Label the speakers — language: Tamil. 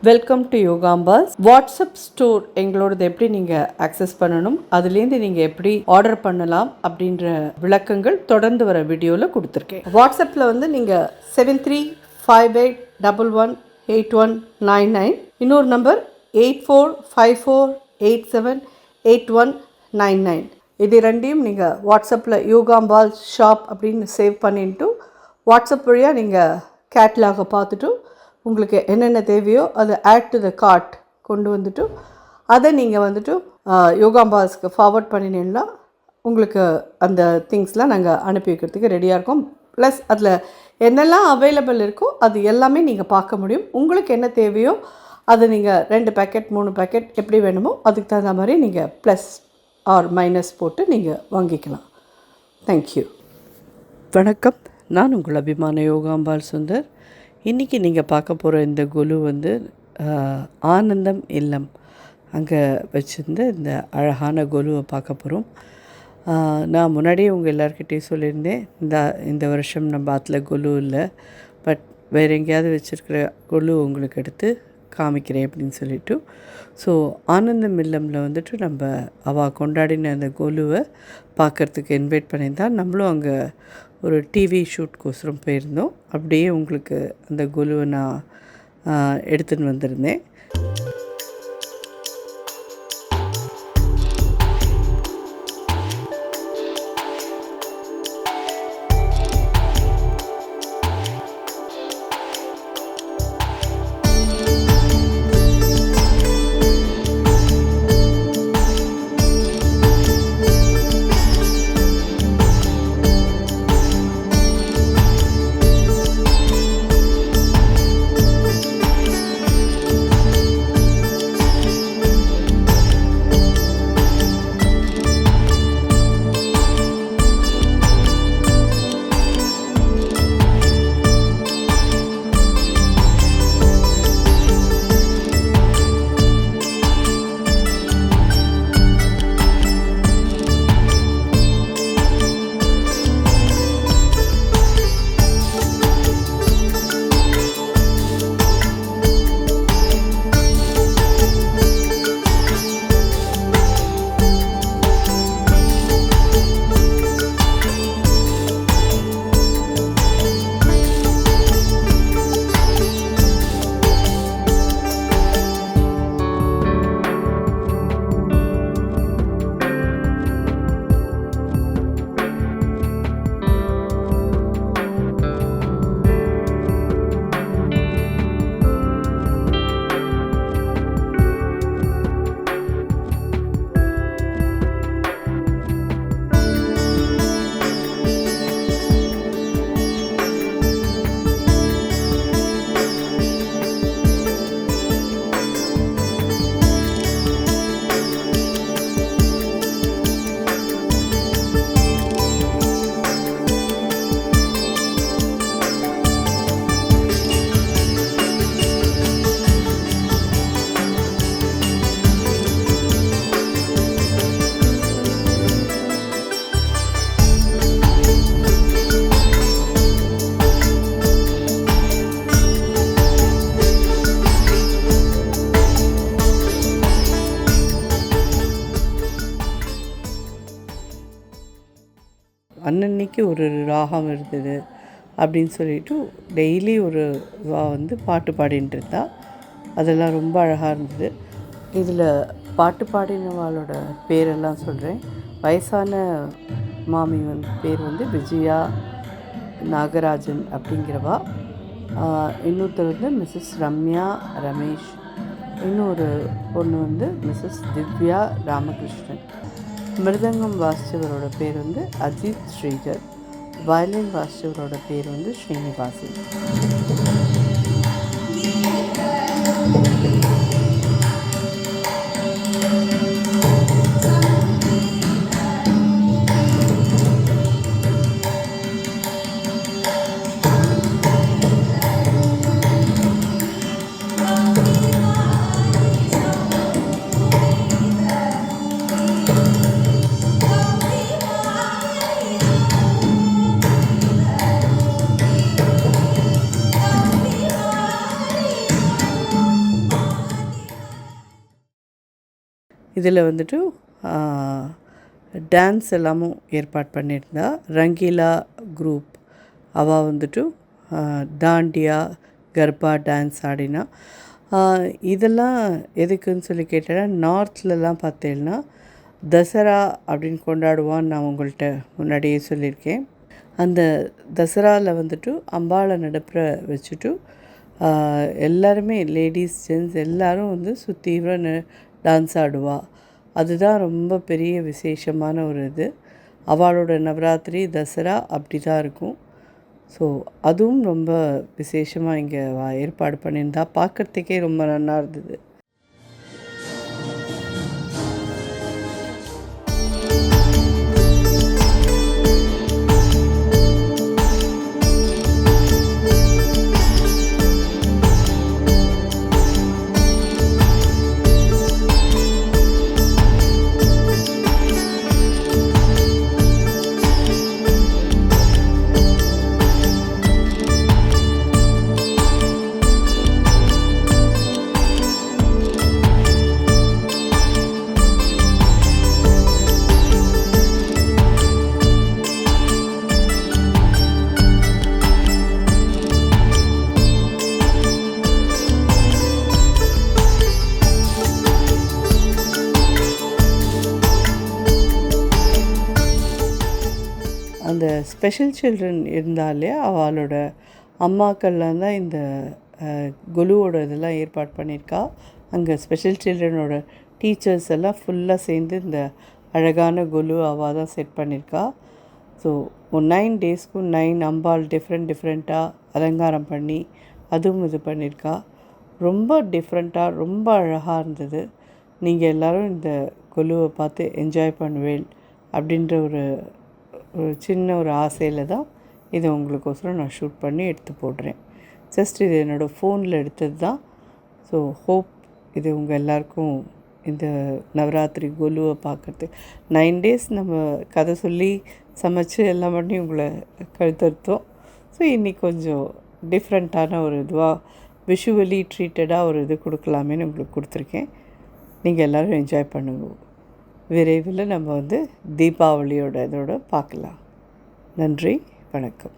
Speaker 1: Welcome to Yogambal. WhatsApp store எங்களோடது எப்படி நீங்கள் ஆக்சஸ் பண்ணணும், அதுலேருந்து நீங்கள் எப்படி ஆர்டர் பண்ணலாம் அப்படின்ற விளக்கங்கள் தொடர்ந்து வர வீடியோவில் கொடுத்துருக்கேன். வாட்ஸ்அப்பில் வந்து நீங்கள் 7358118199, இன்னொரு நம்பர் 8454878199. இது ரெண்டையும் நீங்கள் வாட்ஸ்அப்பில் யோகாம்பால் ஷாப் அப்படின்னு சேவ் பண்ணிட்டு வாட்ஸ்அப் வழியாக நீங்கள் கேட்லாகை பார்த்துட்டு உங்களுக்கு என்னென்ன தேவையோ அதை ஆட் டு த கார்ட் கொண்டு வந்துட்டு அதை நீங்கள் வந்துட்டு யோகாம்பால்ஸ்க்கு ஃபார்வர்ட் பண்ணினீங்கன்னா உங்களுக்கு அந்த திங்ஸ்லாம் நாங்கள் அனுப்பி வைக்கிறதுக்கு ரெடியாக இருக்கோம். ப்ளஸ் அதில் என்னெல்லாம் அவைலபிள் இருக்கோ அது எல்லாமே நீங்கள் பார்க்க முடியும். உங்களுக்கு என்ன தேவையோ அதை நீங்கள் 2 பேக்கெட் 3 பேக்கெட் எப்படி வேணுமோ அதுக்கு தகுந்த மாதிரி நீங்கள் ப்ளஸ் ஆர் மைனஸ் போட்டு நீங்கள் வாங்கிக்கலாம். தேங்க்யூ. வணக்கம், நான் உங்கள் அபிமான யோகாம்பால் சுந்தர். இன்றைக்கி நீங்கள் பார்க்க போகிற இந்த கொலு வந்து ஆனந்தம் இல்லம் அங்கே வச்சுருந்த இந்த அழகான கொலுவை பார்க்க போகிறோம். நான் முன்னாடியே உங்கள் எல்லாருக்கிட்டேயும் சொல்லியிருந்தேன், இந்த வருஷம் நம்ம ஆற்றுல கொலு இல்லை, பட் வேறு எங்கேயாவது வச்சுருக்கிற கொலு உங்களுக்கு எடுத்து காமிக்கிறேன் அப்படின்னு சொல்லிவிட்டு. ஸோ ஆனந்தம் இல்லமில் வந்துட்டு நம்ம அவள் கொண்டாடின அந்த கொலுவை பார்க்குறதுக்கு இன்வைட் பண்ணியிருந்தால் நம்மளும் அங்கே ஒரு டிவி ஷூட்கோசரம் போயிருந்தோம். அப்படியே உங்களுக்கு அந்த கொலுவை நான் எடுத்துன்னு வந்திருந்தேன். அன்னன்னைக்கு ஒரு ராகம் இருந்தது அப்படின்னு சொல்லிட்டு டெய்லி ஒரு வந்து பாட்டு பாடின்ட்டு இருந்தா. அதெல்லாம் ரொம்ப அழகாக இருந்தது. இதில் பாட்டு பாடினவாளோட பேரெல்லாம் சொல்கிறேன். வயசான மாமி பேர் வந்து விஜயா நாகராஜன் அப்படிங்கிறவா. இன்னொருத்தர் வந்து மிஸ்ஸஸ் ரம்யா ரமேஷ். இன்னொரு பொண்ணு வந்து மிஸ்ஸஸ் திவ்யா ராமகிருஷ்ணன். மிருதங்கம் வாசித்தவரோட பேர் வந்து அஜித் ஸ்ரீதர். வயலின் வாசித்தவரோட பேர் வந்து ஸ்ரீனிவாசி. இதில் வந்துட்டு டான்ஸ் எல்லாமும் ஏற்பாடு பண்ணியிருந்தா. ரங்கீலா குரூப் அவள் வந்துட்டு தாண்டியா கர்பா டான்ஸ் ஆடினா. இதெல்லாம் எதுக்குன்னு சொல்லி கேட்டேன்னா, நார்த்லலாம் பார்த்தேன்னா தசரா அப்படின்னு கொண்டாடுவான்னு நான் உங்கள்கிட்ட முன்னாடியே சொல்லியிருக்கேன். அந்த தசராவில் வந்துட்டு அம்பாளை நடுப்புற வச்சுட்டு எல்லாருமே லேடிஸ் ஜென்ட்ஸ் எல்லோரும் வந்து சுற்றி டான்ஸ் ஆடுவா. அதுதான் ரொம்ப பெரிய விசேஷமான ஒரு இது. அவளோட நவராத்திரி தசரா அப்படி தான் இருக்கும். ஸோ அதுவும் ரொம்ப விசேஷமாக இங்கே ஏற்பாடு பண்ணியிருந்தா. பார்க்குறதுக்கே ரொம்ப நல்லா இருந்தது. அந்த ஸ்பெஷல் சில்ட்ரன் இருந்தாலே அவளோட அம்மாக்கள்லாம் தான் இந்த கொலுவோட இதெல்லாம் ஏற்பாடு பண்ணியிருக்கா. அங்கே ஸ்பெஷல் சில்ட்ரனோட டீச்சர்ஸ் எல்லாம் ஃபுல்லாக சேர்ந்து இந்த அழகான கொலு அவள் தான் செட் பண்ணியிருக்கா. ஸோ ஒரு 9 டேஸ்க்கும் 9 அம்பாள் டிஃப்ரெண்ட்டாக அலங்காரம் பண்ணி அதுவும் இது பண்ணியிருக்கா. ரொம்ப டிஃப்ரெண்ட்டாக ரொம்ப அழகாக இருந்தது. நீங்கள் எல்லோரும் இந்த கொலுவை பார்த்து என்ஜாய் பண்ணுவேன் அப்படின்ற ஒரு சின்ன ஒரு ஆசையில் தான் இதை உங்களுக்கோசரம் நான் ஷூட் பண்ணி எடுத்து போடுறேன். ஜஸ்ட் இது என்னோடய ஃபோனில் எடுத்தது தான். ஸோ ஹோப் இது உங்கள் எல்லாருக்கும் இந்த நவராத்திரி கொலுவை பார்க்குறது 9 டேஸ் நம்ம கதை சொல்லி சமைச்சு எல்லாம் பண்ணி உங்களை கழுத்தறுத்தோம். ஸோ இன்றைக்கி கொஞ்சம் டிஃப்ரெண்ட்டான ஒரு இதுவாக விஷுவலி ட்ரீட்டடாக ஒரு இது கொடுக்கலாமேன்னு உங்களுக்கு கொடுத்துருக்கேன். நீங்கள் எல்லோரும் என்ஜாய் பண்ணுங்க. விரைவில் நம்ம வந்து தீபாவளியோட இதோட பார்க்கலாம். நன்றி, வணக்கம்.